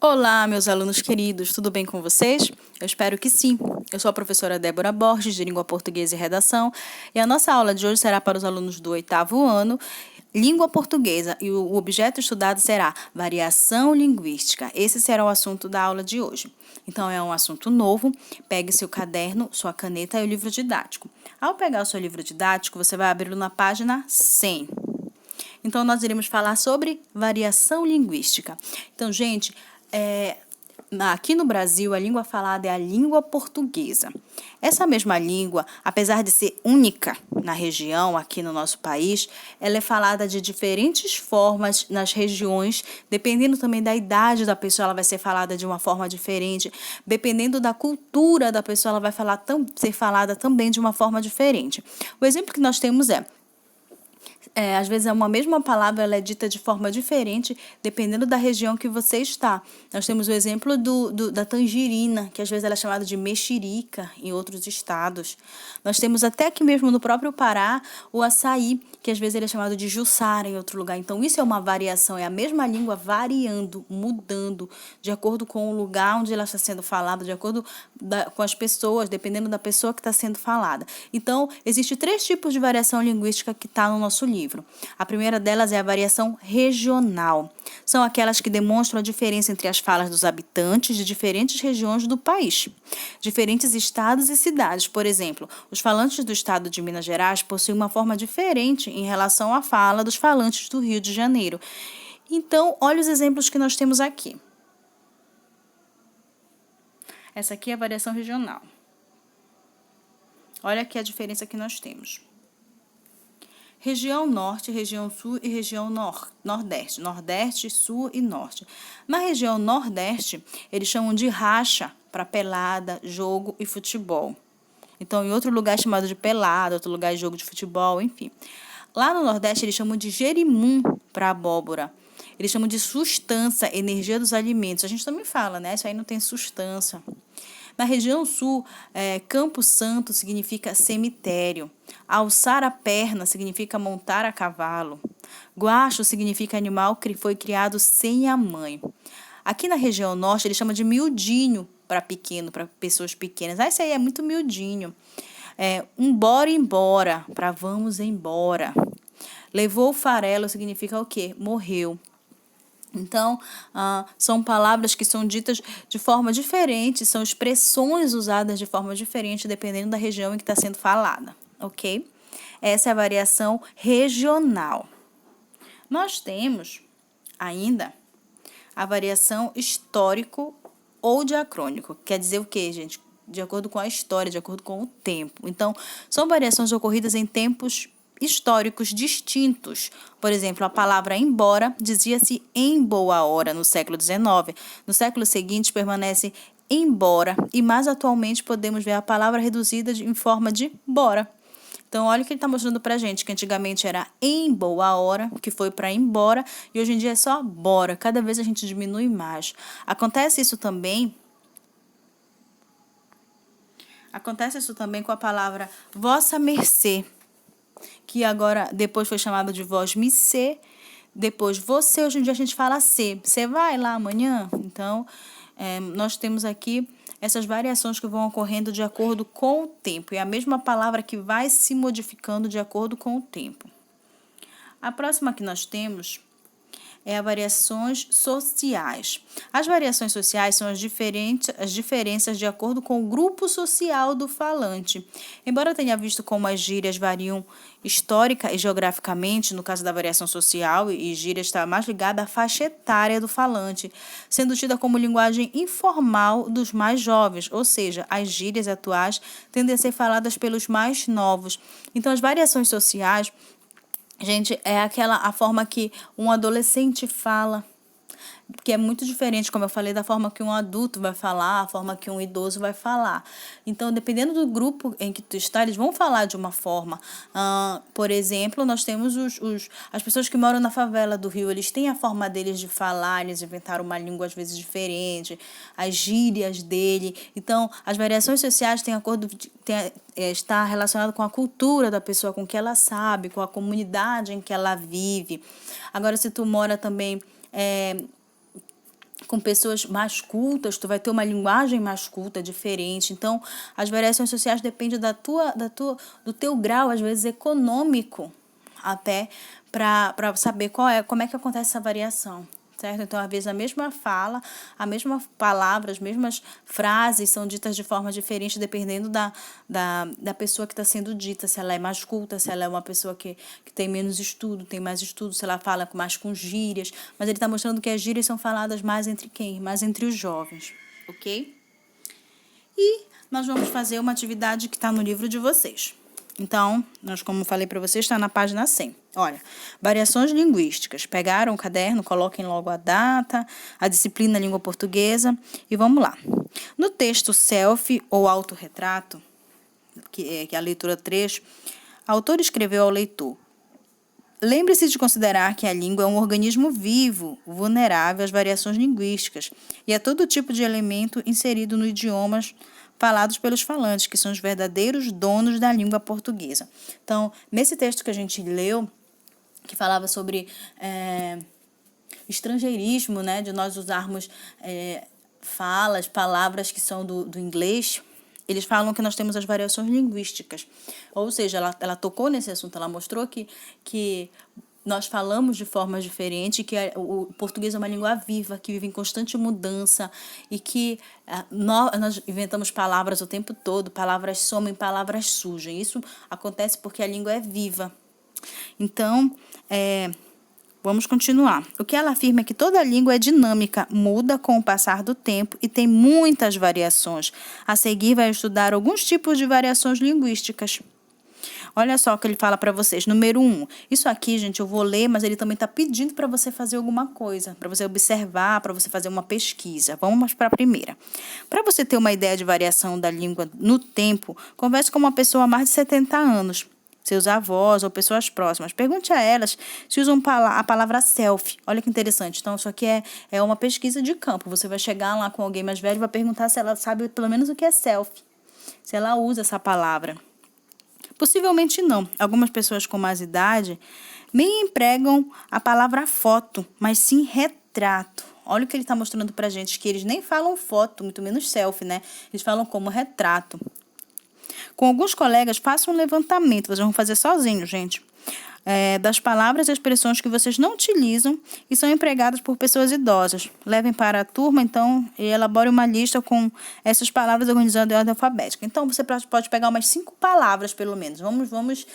Olá, meus alunos queridos, tudo bem com vocês? Eu espero que sim. Eu sou a professora Débora Borges, de Língua Portuguesa e Redação, e a nossa aula de hoje será para os alunos do 8º ano, Língua Portuguesa, e o objeto estudado será variação linguística. Esse será o assunto da aula de hoje. Então, é um assunto novo. Pegue seu caderno, sua caneta e o livro didático. Ao pegar o seu livro didático, você vai abri-lo na página 100. Então, nós iremos falar sobre variação linguística. Então, gente, aqui no Brasil, a língua falada é a língua portuguesa. Essa mesma língua, apesar de ser única na região, aqui no nosso país, ela é falada de diferentes formas nas regiões, dependendo também da idade da pessoa, ela vai ser falada de uma forma diferente. Dependendo da cultura da pessoa, ela vai ser falada também de uma forma diferente. O exemplo que nós temos às vezes é uma mesma palavra, ela é dita de forma diferente, dependendo da região que você está. Nós temos o exemplo da tangerina, que às vezes ela é chamada de mexerica em outros estados. Nós temos até aqui mesmo no próprio Pará o açaí, que às vezes ele é chamado de juçara em outro lugar. Então isso é uma variação, é a mesma língua variando, mudando, de acordo com o lugar onde ela está sendo falada, de acordo com as pessoas, dependendo da pessoa que está sendo falada. Então, existem 3 tipos de variação linguística que está no nosso livro. A primeira delas é a variação regional. São aquelas que demonstram a diferença entre as falas dos habitantes de diferentes regiões do país, diferentes estados e cidades. Por exemplo, os falantes do estado de Minas Gerais possuem uma forma diferente em relação à fala dos falantes do Rio de Janeiro. Então, olha os exemplos que nós temos aqui. Essa aqui é a variação regional. Olha aqui a diferença que nós temos. Região Norte, Região Sul e Região Nordeste. Nordeste, Sul e Norte. Na região Nordeste, eles chamam de racha para pelada, jogo e futebol. Então, em outro lugar é chamado de pelada, outro lugar é jogo de futebol, enfim. Lá no Nordeste, eles chamam de jerimum para abóbora. Eles chamam de sustância, energia dos alimentos. A gente também fala, né? Isso aí não tem sustância. Na região sul, Campo Santo significa cemitério. Alçar a perna significa montar a cavalo. Guacho significa animal que foi criado sem a mãe. Aqui na região norte, ele chama de miudinho para pequeno, para pessoas pequenas. Isso aí é muito miudinho. Embora, para vamos embora. Levou o farelo significa o quê? Morreu. Então, são palavras que são ditas de forma diferente, são expressões usadas de forma diferente, dependendo da região em que está sendo falada, ok? Essa é a variação regional. Nós temos ainda a variação histórico ou diacrônico. Quer dizer o quê, gente? De acordo com a história, de acordo com o tempo. Então, são variações ocorridas em tempos históricos distintos. Por exemplo, a palavra embora dizia-se em boa hora no século XIX. No século seguinte permanece embora e mais atualmente podemos ver a palavra reduzida em forma de bora. Então, olha o que ele está mostrando para a gente, que antigamente era em boa hora, que foi para embora, e hoje em dia é só bora. Cada vez a gente diminui mais. Acontece isso também com a palavra vossa mercê, que agora depois foi chamado de vós-me-cê, depois você, hoje em dia a gente fala cê. Você vai lá amanhã? Então, nós temos aqui essas variações que vão ocorrendo de acordo com o tempo. É a mesma palavra que vai se modificando de acordo com o tempo. A próxima que nós temos é as variações sociais. As variações sociais são as diferenças de acordo com o grupo social do falante. Embora tenha visto como as gírias variam histórica e geograficamente, no caso da variação social, e gíria está mais ligada à faixa etária do falante, sendo tida como linguagem informal dos mais jovens, ou seja, as gírias atuais tendem a ser faladas pelos mais novos. Então, as variações sociais, gente, é a forma que um adolescente fala, que é muito diferente, como eu falei, da forma que um adulto vai falar, a forma que um idoso vai falar. Então, dependendo do grupo em que tu está, eles vão falar de uma forma. Por exemplo, nós temos as pessoas que moram na favela do Rio, eles têm a forma deles de falar, eles inventaram uma língua às vezes diferente, as gírias dele. Então, as variações sociais está relacionado com a cultura da pessoa, com o que ela sabe, com a comunidade em que ela vive. Agora, se tu mora também com pessoas mais cultas, tu vai ter uma linguagem mais culta, diferente. Então, as variações sociais dependem do teu grau, às vezes, econômico, até para saber como é que acontece essa variação. Certo? Então, às vezes, a mesma fala, a mesma palavra, as mesmas frases são ditas de forma diferente, dependendo da pessoa que está sendo dita, se ela é mais culta, se ela é uma pessoa que tem menos estudo, tem mais estudo, se ela fala mais com gírias. Mas ele está mostrando que as gírias são faladas mais entre quem? Mais entre os jovens, ok? E nós vamos fazer uma atividade que está no livro de vocês. Então, como falei para vocês, está na página 100. Olha, variações linguísticas. Pegaram o caderno, coloquem logo a data, a disciplina língua portuguesa e vamos lá. No texto selfie ou autorretrato, que é a leitura 3, a autora escreveu ao leitor: lembre-se de considerar que a língua é um organismo vivo, vulnerável às variações linguísticas e a todo tipo de elemento inserido no idiomas falados pelos falantes, que são os verdadeiros donos da língua portuguesa. Então, nesse texto que a gente leu, que falava sobre estrangeirismo, né, de nós usarmos palavras que são do inglês, eles falam que nós temos as variações linguísticas. Ou seja, ela tocou nesse assunto, ela mostrou que nós falamos de formas diferentes, que o português é uma língua viva, que vive em constante mudança e que nós inventamos palavras o tempo todo, palavras somem, palavras surgem. Isso acontece porque a língua é viva. Então, vamos continuar. O que ela afirma é que toda língua é dinâmica, muda com o passar do tempo e tem muitas variações. A seguir, vai estudar alguns tipos de variações linguísticas. Olha só o que ele fala para vocês. Número 1. Isso aqui, gente, eu vou ler, mas ele também está pedindo para você fazer alguma coisa, para você observar, para você fazer uma pesquisa. Vamos para a primeira. Para você ter uma ideia de variação da língua no tempo, converse com uma pessoa há mais de 70 anos. Seus avós ou pessoas próximas. Pergunte a elas se usam a palavra selfie. Olha que interessante. Então, isso aqui é uma pesquisa de campo. Você vai chegar lá com alguém mais velho e vai perguntar se ela sabe pelo menos o que é selfie. Se ela usa essa palavra. Possivelmente não. Algumas pessoas com mais idade nem empregam a palavra foto, mas sim retrato. Olha o que ele está mostrando para a gente, que eles nem falam foto, muito menos selfie, né? Eles falam como retrato. Com alguns colegas, façam um levantamento. Vocês vão fazer sozinhos, gente. Das palavras e expressões que vocês não utilizam e são empregadas por pessoas idosas. Levem para a turma, então, e elabore uma lista com essas palavras organizadas em ordem alfabética. Então, você pode pegar umas 5 palavras, pelo menos. Vamos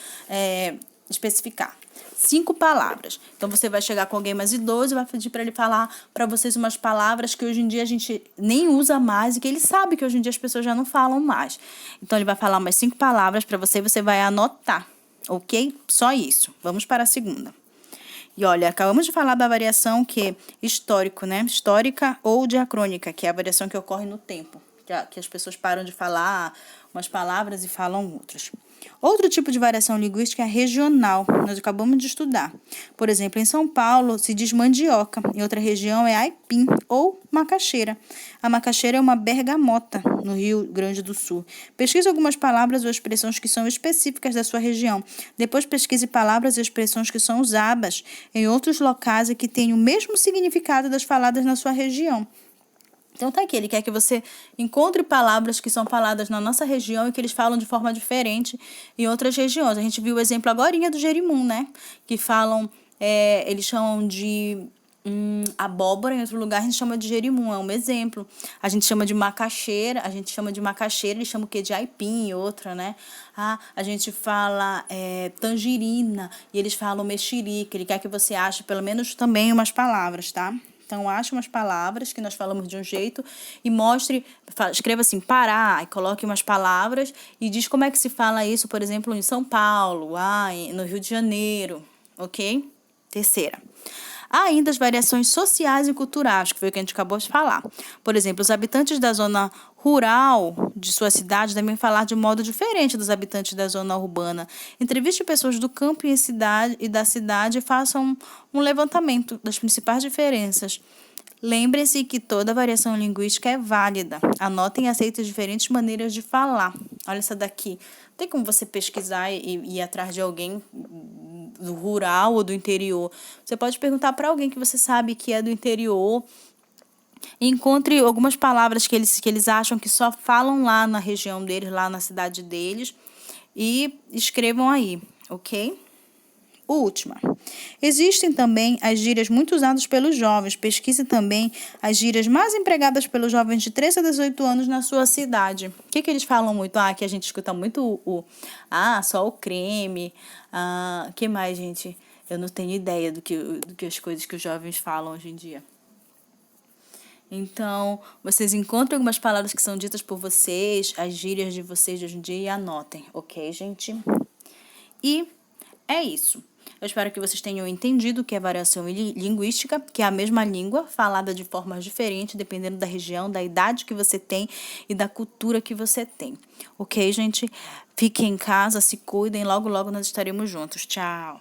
especificar. 5 palavras. Então, você vai chegar com alguém mais idoso e vai pedir para ele falar para vocês umas palavras que hoje em dia a gente nem usa mais e que ele sabe que hoje em dia as pessoas já não falam mais. Então, ele vai falar umas 5 palavras para você e você vai anotar. Ok? Só isso. Vamos para a segunda. E olha, acabamos de falar da variação que é histórico, né? Histórica ou diacrônica, que é a variação que ocorre no tempo. Que as pessoas param de falar umas palavras e falam outras. Outro tipo de variação linguística é regional. Nós acabamos de estudar. Por exemplo, em São Paulo se diz mandioca. Em outra região é aipim ou macaxeira. A macaxeira é uma bergamota no Rio Grande do Sul. Pesquise algumas palavras ou expressões que são específicas da sua região. Depois pesquise palavras e expressões que são usadas em outros locais e que têm o mesmo significado das faladas na sua região. Então, tá aqui, ele quer que você encontre palavras que são faladas na nossa região e que eles falam de forma diferente em outras regiões. A gente viu o exemplo agorinha do jerimum, né? Que falam, eles chamam de abóbora, em outro lugar a gente chama de jerimum, é um exemplo. A gente chama de macaxeira, eles chamam o quê? De aipim, outra, né? A gente fala tangerina e eles falam mexerica. Ele quer que você ache pelo menos também umas palavras, tá? Então, ache umas palavras que nós falamos de um jeito e escreva assim, Pará, e coloque umas palavras e diz como é que se fala isso, por exemplo, em São Paulo, no Rio de Janeiro, ok? Terceira. Há ainda as variações sociais e culturais, que foi o que a gente acabou de falar. Por exemplo, os habitantes da zona rural de sua cidade devem falar de modo diferente dos habitantes da zona urbana. Entreviste pessoas do campo e da cidade e façam um levantamento das principais diferenças. Lembre-se que toda variação linguística é válida. Anotem e aceitem diferentes maneiras de falar. Olha essa daqui. Tem como você pesquisar e ir atrás de alguém do rural ou do interior. Você pode perguntar para alguém que você sabe que é do interior Encontre algumas palavras que eles acham que só falam lá na região deles, lá na cidade deles, e escrevam aí, ok? Última. Existem também as gírias muito usadas pelos jovens. Pesquise também as gírias mais empregadas pelos jovens de 13 a 18 anos na sua cidade. O que eles falam muito? Que a gente escuta muito só o creme. Que mais, gente? Eu não tenho ideia do que as coisas que os jovens falam hoje em dia. Então, vocês encontram algumas palavras que são ditas por vocês, as gírias de vocês de hoje em dia, e anotem, ok, gente? E é isso. Eu espero que vocês tenham entendido o que é variação linguística, que é a mesma língua falada de formas diferentes, dependendo da região, da idade que você tem e da cultura que você tem. Ok, gente? Fiquem em casa, se cuidem, logo, logo nós estaremos juntos. Tchau!